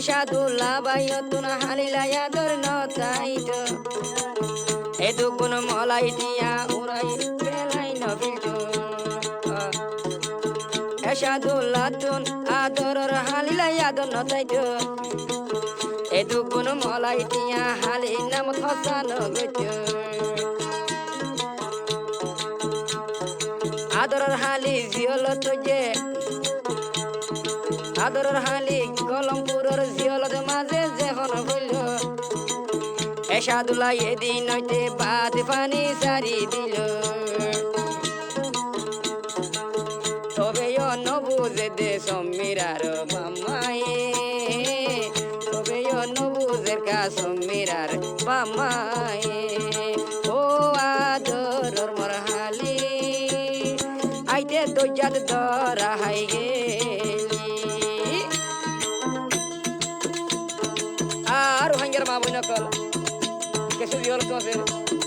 এসাদুল্লাহ বাইয়তুন হালিলায়া দর নতাইত এদুকুন মলাই দিয়া উড়াই বেলাই নবিল এসাদুল্লাহ তুন আদরর হালিলায়া দর নতাইত এদুকুন মলাই দিয়া হালি নাম খসানো গইত আদরর হালি জিয়লত যে আদরর হালি কলমপুরের জিয়লত মাঝে যেখন হইল এসাদুল্লাহ এদিন হইতে বাদ পানি সারি দিল তবে নবুঝে দে সমীরার বামায়ে তবে নবুঝের কা সমীরার বামায়ে ও আদরর মরহালি আইতে দজ্জাত দরা হাই গেলি আর ভাঙ্গের মা বইনা কল কেসু দিওল তো আছে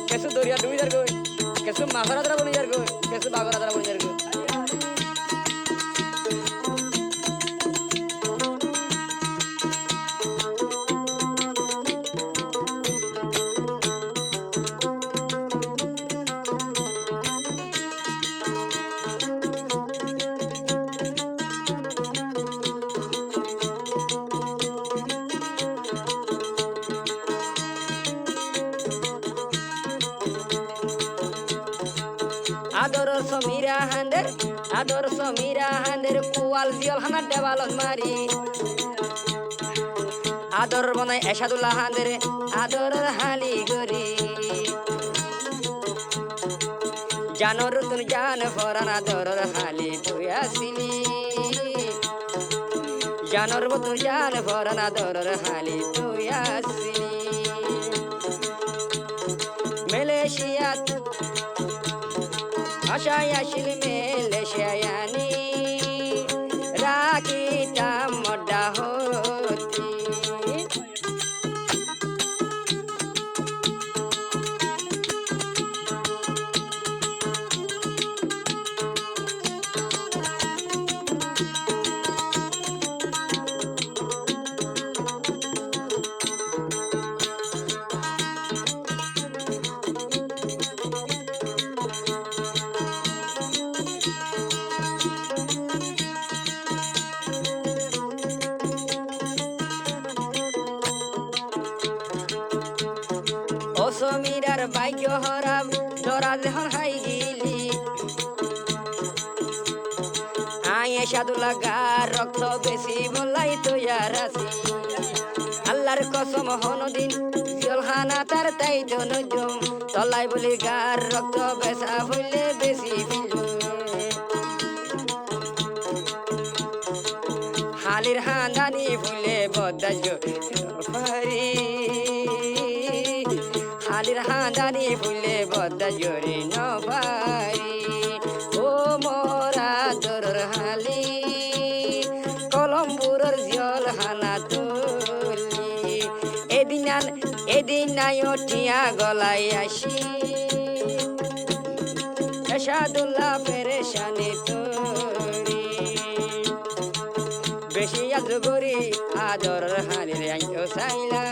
কেসু দরিয়া ডুবি যার গই কেসু মাছরা দ্বারা বনি যার গই কেসু বাগরা দ্বারা বনি যার গই আদর সমীরা হান্দের কুয়াল জিয়ল হানা দেওয়ালত মারি আদর বনাই এসাদুল্লাহ হান্দের আদরের হালি গরি জানর তুন জান ফরান আদরের হালি তুই আসিলি জানর তুন জান ফরান আদরের হালি তুই আসিলি মালয়েশিয়া আশায় আসিল মেলেশিয়ানি রাখিটা মডা হতি সমীরার ভাগ্য হরাম ডরা যখন হাই গিলি আই এসাদুল্লাহ গার রক্ত বেশি বলাই তৈয়ার আছি আল্লাহর কসম হনদিন জলহানা তার তাই তো নজম তলাই বলি গার রক্ত বেসা হইলে বেশি বিল হালির হান্দানি ভুলে বদাজ পারি হালির হাঁদানি ফুলে বদা জরি নবারি ও মোরা দরর হালি কলম্বুরর জল হানা তুলি এদিন নাই উঠিয়া গলাই আসি এসাদুল্লাহ পেরেশানি তোরি বেশি আজ গরি আদর হালির আইও সাইলা